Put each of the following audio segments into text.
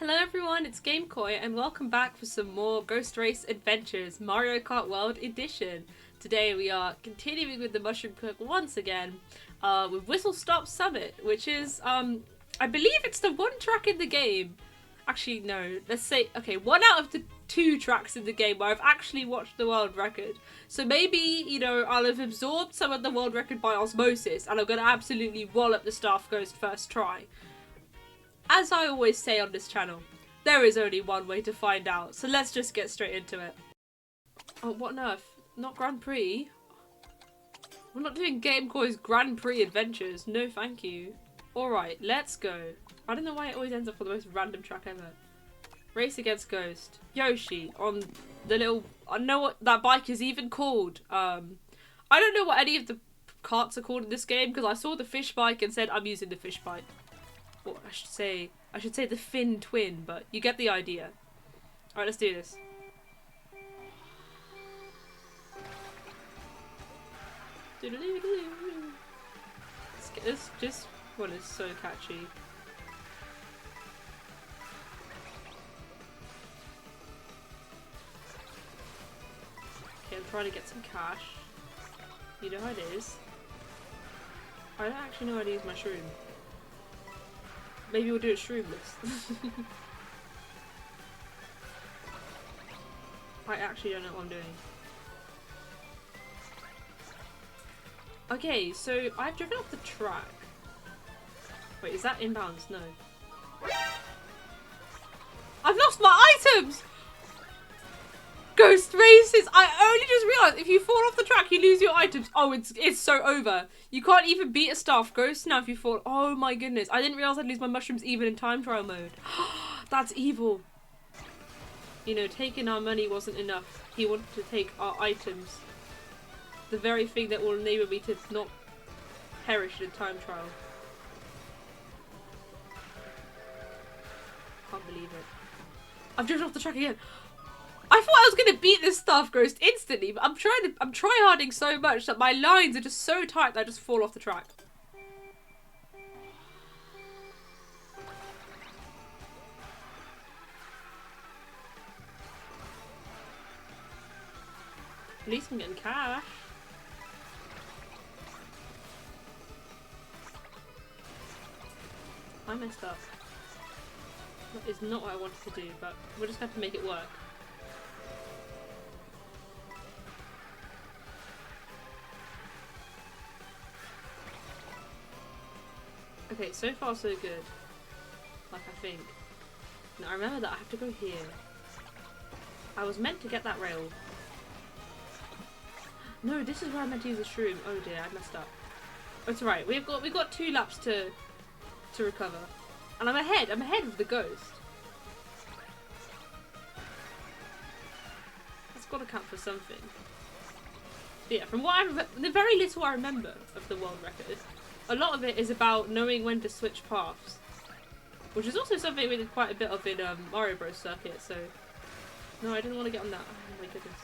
Hello everyone, it's GameKoi and welcome back for some more Ghost Race Adventures Mario Kart World Edition. Today we are continuing with the Mushroom Cook once again with Whistlestop Summit, which is, I believe it's the one track in the game. Actually, no, let's say, okay, one out of the 2 tracks in the game where I've actually watched the world record. So maybe, you know, I'll have absorbed some of the world record by osmosis and I'm going to absolutely wallop the Staff Ghost first try. As I always say on this channel, there is only one way to find out, so let's just get straight into it. Oh, what on earth? Not Grand Prix? We're not doing GameKoi's Grand Prix adventures, no thank you. Alright, let's go. I don't know why it always ends up on the most random track ever. Race against Ghost. Yoshi on the little... I know what that bike is even called. I don't know what any of the carts are called in this game because I saw the fish bike and said I'm using the fish bike. Or I should say the Finn twin, but you get the idea. Alright, let's do this. This one is so catchy. Okay, I'm trying to get some cash. You know how it is. I don't actually know how to use my shroom. Maybe we'll do it shroomless. I actually don't know what I'm doing. Okay, so I've driven off the track. Wait, is that inbounds? No. I've lost my items! Ghost races! I only just realised if you fall off the track you lose your items. Oh, it's so over. You can't even beat a Staff Ghost now if you fall. Oh my goodness. I didn't realise I'd lose my mushrooms even in time trial mode. That's evil. You know, taking our money wasn't enough. He wanted to take our items. The very thing that will enable me to not perish in a time trial. Can't believe it. I've driven off the track again. I thought I was gonna beat this Staff Ghost instantly, but I'm tryharding so much that my lines are just so tight that I just fall off the track. At least I'm getting cash. I messed up. That is not what I wanted to do, but we'll just have to make it work. Okay, so far so good. Like, I think. Now remember that I have to go here. I was meant to get that rail. No, this is where I meant to use the shroom. Oh dear, I messed up. Oh, it's alright. We've got 2 laps to recover. And I'm ahead of the Ghost. That's gotta count for something. But yeah, from what the very little I remember of the world record, a lot of it is about knowing when to switch paths. Which is also something we did quite a bit of in Mario Bros. Circuit, so... No, I didn't want to get on that. Oh my goodness.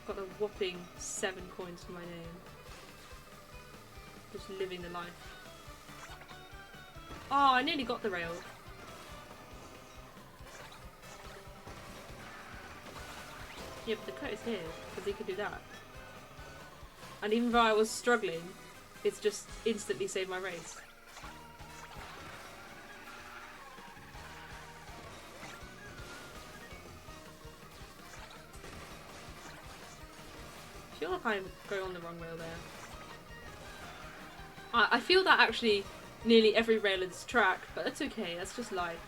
Got a whopping 7 coins for my name. Just living the life. Oh, I nearly got the rail. Yeah, but the cut is here, because he could do that. And even though I was struggling, it's just instantly saved my race. I feel like I'm going on the wrong rail there. I feel that actually nearly every rail in this track, but that's okay, that's just life.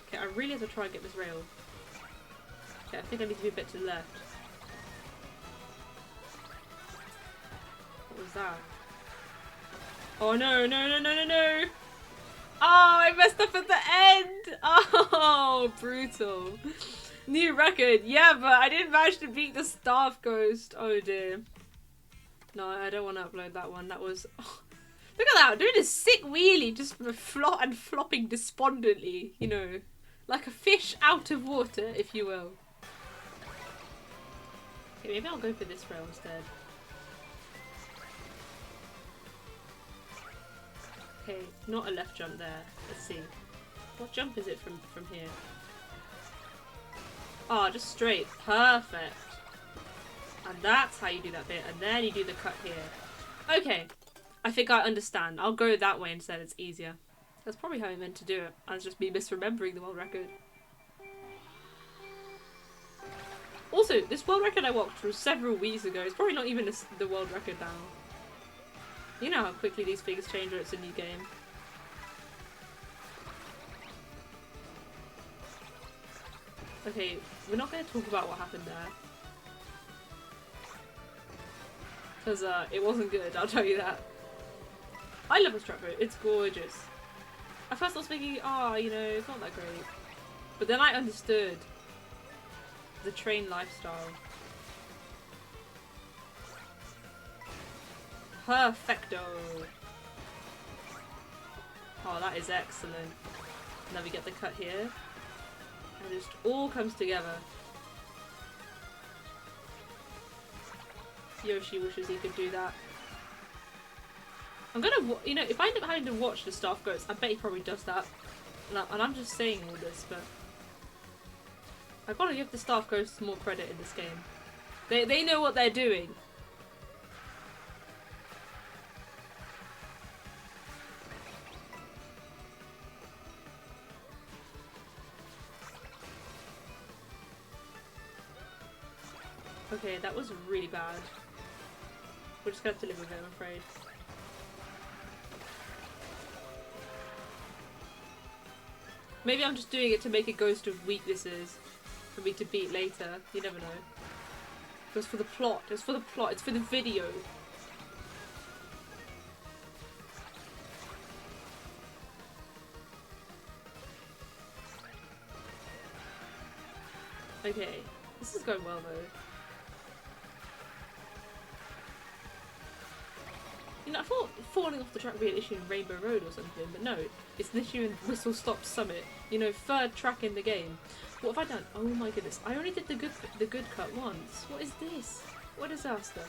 Okay, I really have to try and get this rail. Okay, I think I need to be a bit to the left. What was that? Oh no, no, no, no, no, no! Oh, I messed up at the end! Oh, brutal. New record, yeah, but I didn't manage to beat the Staff Ghost. Oh dear. No, I don't want to upload that one. That was... Oh, look at that, doing a sick wheelie, just flopping despondently, you know. Like a fish out of water, if you will. Okay, maybe I'll go for this rail instead. Okay, not a left jump there. Let's see. What jump is it from here? Oh, just straight. Perfect. And that's how you do that bit. And then you do the cut here. Okay. I think I understand. I'll go that way instead. It's easier. That's probably how I meant to do it. I was just me misremembering the world record. Also, this world record I walked through several weeks ago. It's probably not even the world record now. You know how quickly these things change when it's a new game. Okay, we're not going to talk about what happened there. Because it wasn't good, I'll tell you that. I love this track road, it's gorgeous. At first I was thinking, oh, you know, it's not that great. But then I understood the train lifestyle. Perfecto! Oh, that is excellent. Now we get the cut here. And it just all comes together. Yoshi wishes he could do that. I'm gonna, you know, if I end up having to watch the staff ghost, I bet he probably does that. And I'm just saying all this, but I've got to give the staff ghosts more credit in this game. They know what they're doing. Okay, that was really bad. We're just gonna have to live with it, I'm afraid. Maybe I'm just doing it to make a ghost of weaknesses for me to beat later. You never know. It was for the plot. It's for the plot. It's for the video. Okay. This is going well though. You know, I thought falling off the track would be an issue in Rainbow Road or something, but no, it's an issue in Whistlestop Summit. You know, third track in the game. What have I done? Oh my goodness! I only did the good cut once. What is this? What a disaster!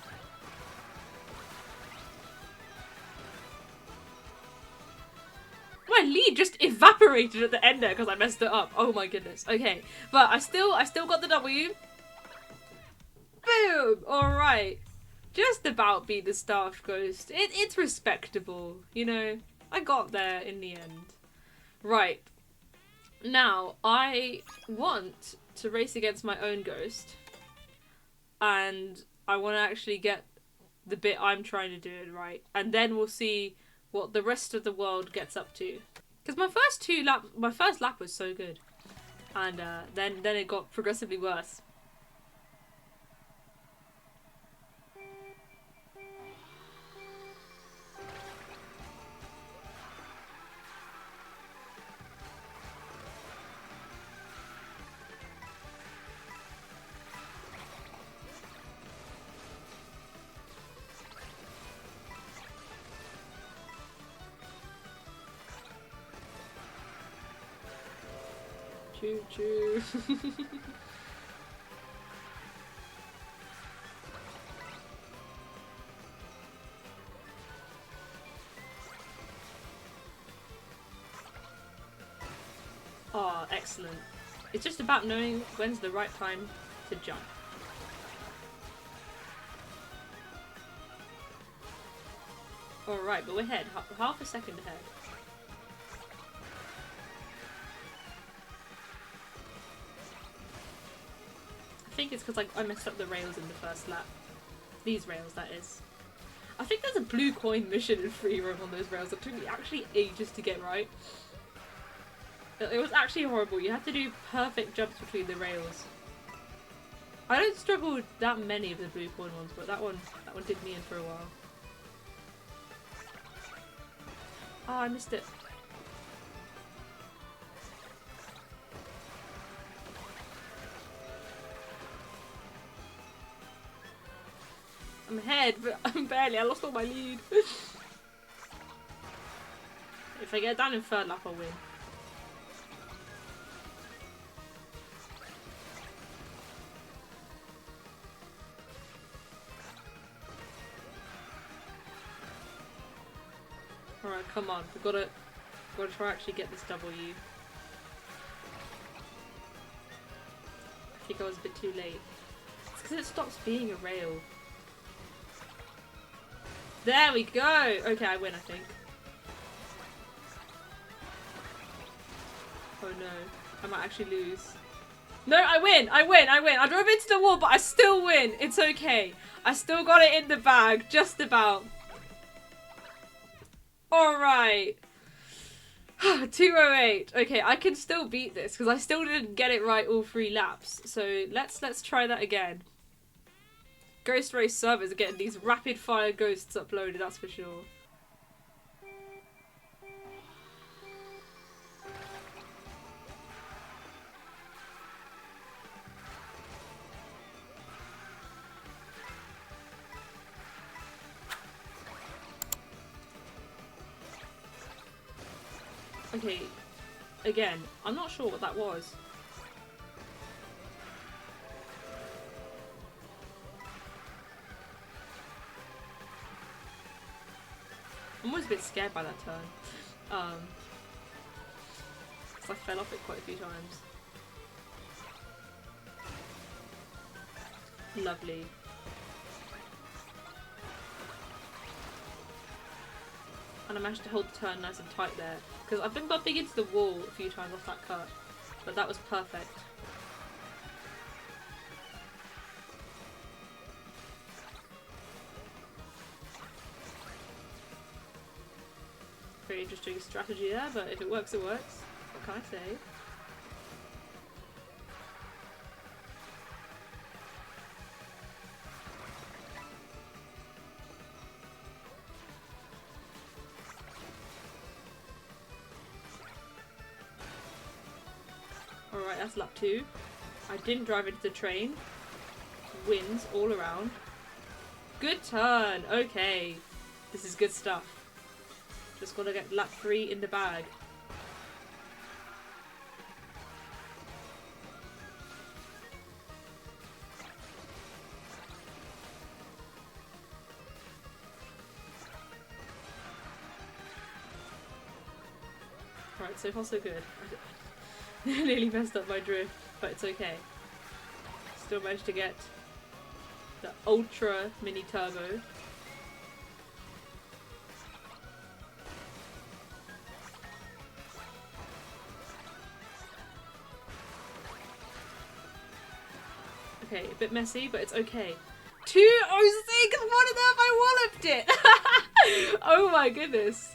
My lead just evaporated at the end there because I messed it up. Oh my goodness. Okay, but I still got the W. Boom! All right. Just about beat the staff ghost. It's respectable, you know. I got there in the end. Right. Now, I want to race against my own ghost. And I want to actually get the bit I'm trying to do it right. And then we'll see what the rest of the world gets up to. Because my first lap was so good. And then it got progressively worse. Choo choo. Oh, excellent. It's just about knowing when's the right time to jump. Alright, but we're ahead. Half a second ahead. I think it's because I messed up the rails in the first lap. These rails, that is. I think there's a blue coin mission in free roam on those rails that took me actually ages to get right. It was actually horrible. You had to do perfect jumps between the rails. I don't struggle with that many of the blue coin ones, but that one did me in for a while. Oh, I missed it. I'm ahead, but I'm barely. I lost all my lead. If I get down in third lap, I'll win. Alright, come on. We've gotta try actually get this W. I think I was a bit too late. It's because it stops being a rail. There we go! Okay, I win, I think. Oh no. I might actually lose. No, I win! I win! I win! I drove into the wall, but I still win! It's okay. I still got it in the bag. Just about. Alright. 208. Okay, I can still beat this because I still didn't get it right all 3 laps. So let's try that again. Ghost Race servers are getting these rapid fire ghosts uploaded, that's for sure. Okay, again, I'm not sure what that was. I'm always a bit scared by that turn. Because I fell off it quite a few times. Lovely. And I managed to hold the turn nice and tight there. Because I've been bumping into the wall a few times off that cut. But that was perfect. Pretty interesting strategy there, but if it works, it works. What can I say? Alright, that's lap 2. I didn't drive into the train. Wins all around. Good turn! Okay. This is good stuff. Just gotta get lap 3 in the bag. Right, so far so good. I nearly messed up my drift, but it's okay. Still managed to get the Ultra Mini Turbo. Okay, a bit messy, but it's okay. 206! What on earth? I walloped it! Oh my goodness.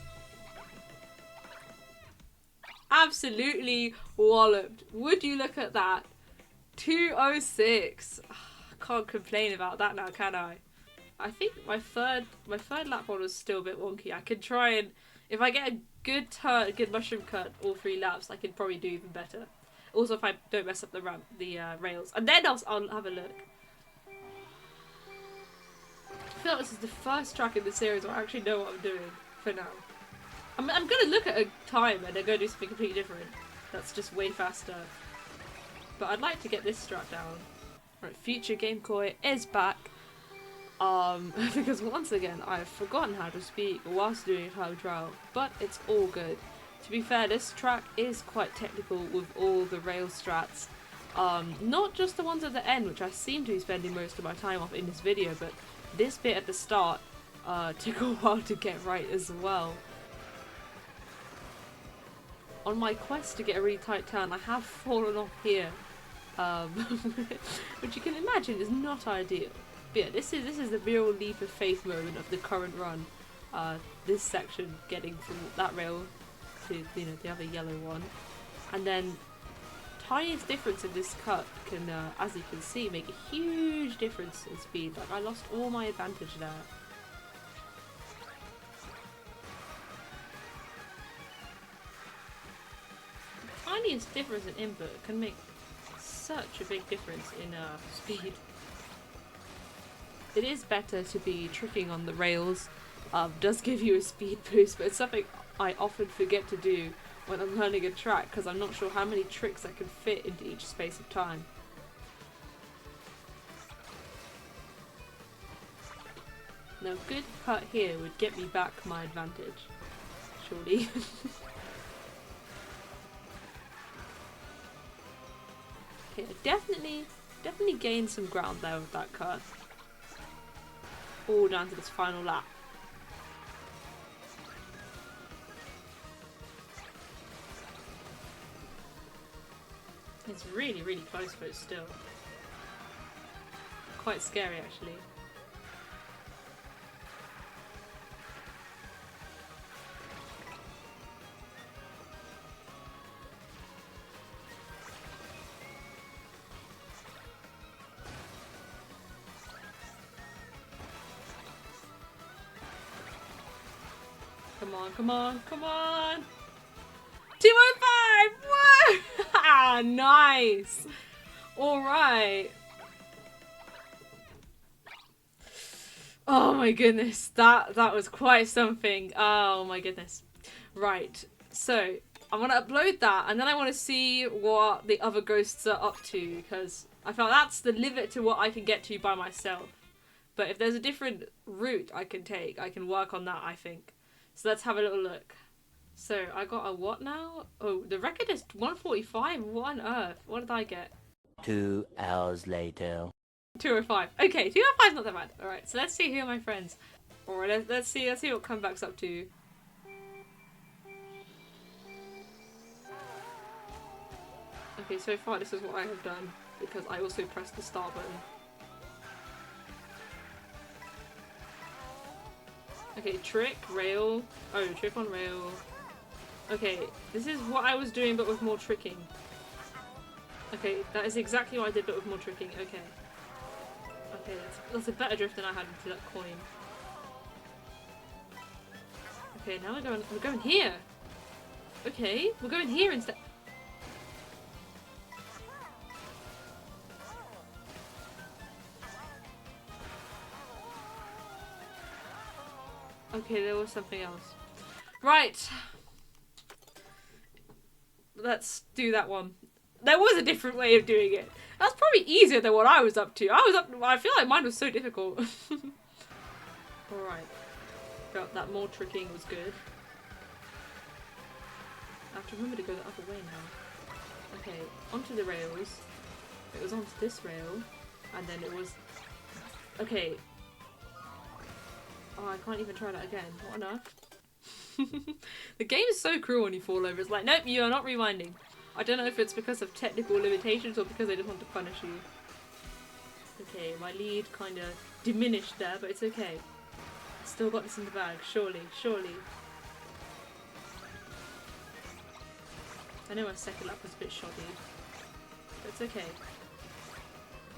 Absolutely walloped. Would you look at that? 206. Can't complain about that now, can I? I think my third lap one was still a bit wonky. I could try and, if I get a good turn, a good mushroom cut all 3 laps, I could probably do even better. Also, if I don't mess up the rails, and then I'll have a look. I feel like this is the first track in the series where I actually know what I'm doing for now. I'm gonna look at a time and then go do something completely different. That's just way faster. But I'd like to get this strat down. Right, Future Game Koi is back. Because once again, I've forgotten how to speak whilst doing a time trial, but it's all good. To be fair, this track is quite technical with all the rail strats. Not just the ones at the end, which I seem to be spending most of my time off in this video, but this bit at the start took a while to get right as well. On my quest to get a really tight turn, I have fallen off here, which you can imagine is not ideal. But yeah, this is the real leap of faith moment of the current run. This section getting from that rail to the other yellow one, and then tiniest difference in this cut can, as you can see, make a huge difference in speed. Like I lost all my advantage there. Tiniest difference in input can make such a big difference in speed. It is better to be tricking on the rails, does give you a speed boost, but it's something I often forget to do when I'm learning a track because I'm not sure how many tricks I can fit into each space of time. Now, a good cut here would get me back my advantage. surely. Okay, definitely gained some ground there with that cut. All down to this final lap. It's really, really close, but still quite scary, actually. Come on, come on, come on! 205! Whoa! Ah, nice! Alright. Oh my goodness, that was quite something. Oh my goodness. Right, so I want to upload that and then I want to see what the other ghosts are up to, because I felt that's the limit to what I can get to by myself. But if there's a different route I can take, I can work on that, I think. So let's have a little look. So I got a what now? Oh, the record is 145. What on earth? What did I get? 2 hours later. 205. Okay, 205 is not that bad. Alright, so let's see who are my friends. Alright, let's see what Comeback's up to. Okay, so far this is what I have done, because I also pressed the start button. Okay, trick, rail. Oh, trick on rail. Okay, this is what I was doing but with more tricking. Okay, that is exactly what I did but with more tricking. Okay. Okay, that's a better drift than I had into that coin. Okay, now we're going here. Okay, we're going here instead. Okay, there was something else. Right. Let's do that one. There was a different way of doing it. That's probably easier than what I was up to. I feel like mine was so difficult. Alright. Felt that more tricking was good. I have to remember to go the other way now. Okay, onto the rails. It was onto this rail. And then it was... Okay. Oh, I can't even try that again. What on earth? The game is so cruel when you fall over. It's like, nope, you are not rewinding. I don't know if it's because of technical limitations or because they just want to punish you. Okay, my lead kind of diminished there, but it's okay. Still got this in the bag, surely, surely. I know my second lap was a bit shoddy, but it's okay.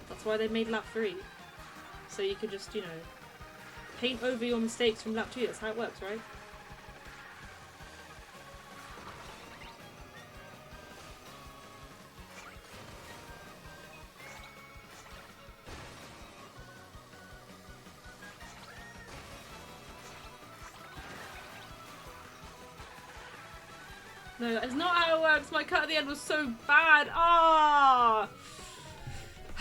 That's why they made lap 3. So you could just, you know, paint over your mistakes from lap 2. That's how it works, right? No, that is not how it works. My cut at the end was so bad. Ah!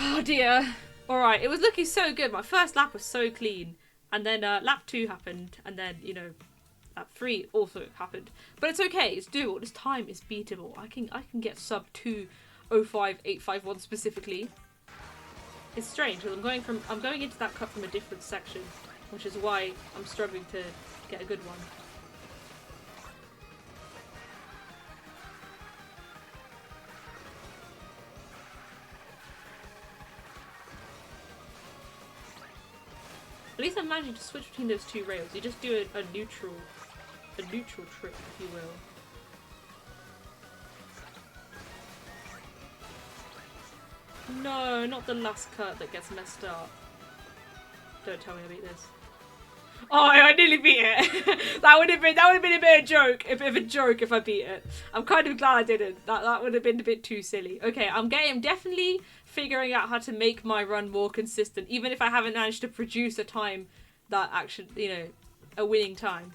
Oh dear. Alright, it was looking so good. My first lap was so clean. And then lap 2 happened. And then, you know, lap 3 also happened. But it's okay. It's doable. This time is beatable. I can get sub 2:05.851 specifically. It's strange because I'm going into that cut from a different section, which is why I'm struggling to get a good one. At least I'm managing to switch between those two rails. You just do a neutral trick, if you will. No, not the last cut that gets messed up. Don't tell me I beat this. Oh, I nearly beat it. that would have been a bit of a joke. A bit of a joke if I beat it. I'm kind of glad I didn't. That would have been a bit too silly. Okay, I'm definitely figuring out how to make my run more consistent, even if I haven't managed to produce a time that actually, you know, a winning time.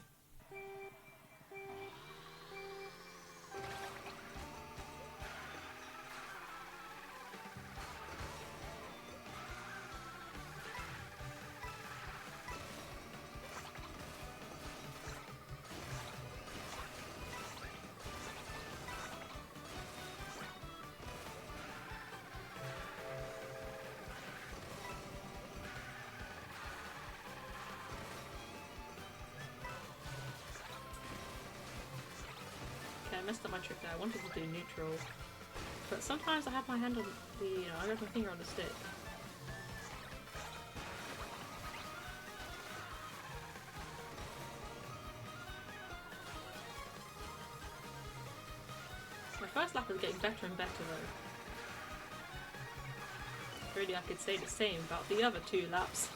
messed up my trick there. I wanted to do neutral. But sometimes I have my hand on the, I have my finger on the stick. My first lap is getting better and better though. Really, I could say the same about the other 2 laps.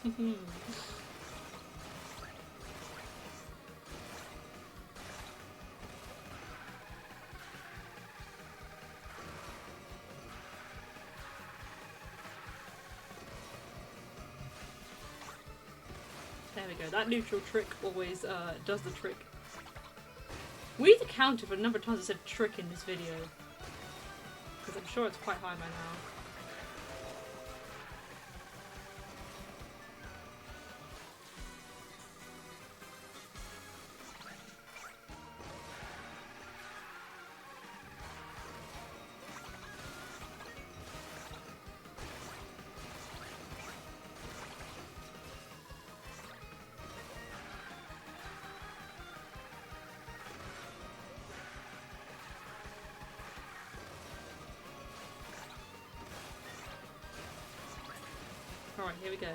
There we go, that neutral trick always does the trick. We need to count it for the number of times I said trick in this video. Because I'm sure it's quite high by now. Alright, here we go.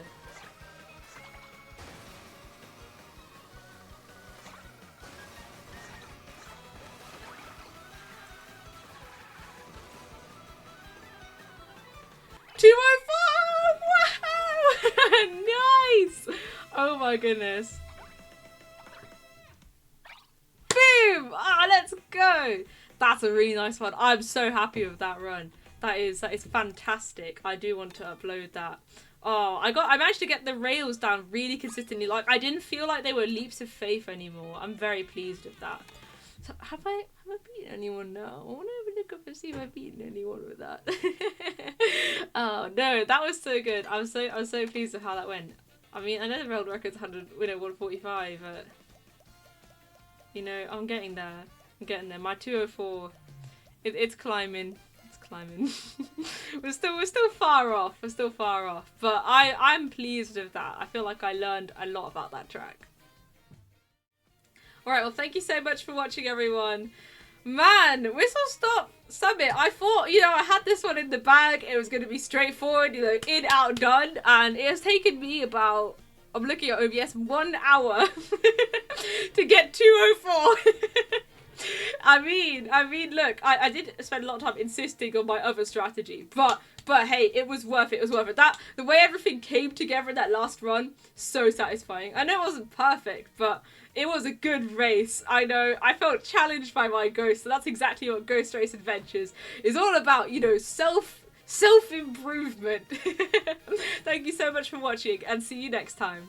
Wow! Nice! Oh my goodness. Boom! Ah, let's go! That's a really nice one. I'm so happy with that run. That is fantastic. I do want to upload that. Oh, I managed to get the rails down really consistently. Like, I didn't feel like they were leaps of faith anymore. I'm very pleased with that. So, have I beaten anyone now? I want to have a look up and see if I've beaten anyone with that. Oh no, that was so good. I was so pleased with how that went. I mean, I know the world record's 145, but you know, I'm getting there. I'm getting there. My 204, it's climbing. Climbing. we're still far off. We're still far off. But I'm pleased with that. I feel like I learned a lot about that track. Alright, well thank you so much for watching everyone. Man, Whistlestop Summit. I thought, you know, I had this one in the bag. It was gonna be straightforward, you know, in, out, done. And it has taken me about, I'm looking at OBS, 1 hour to get 204. I mean, look, I did spend a lot of time insisting on my other strategy, but hey, it was worth it. It was worth it. The way everything came together in that last run, so satisfying. I know it wasn't perfect, but it was a good race. I know, I felt challenged by my ghost, so that's exactly what Ghost Race Adventures is all about, you know, self-improvement. Thank you so much for watching, and see you next time.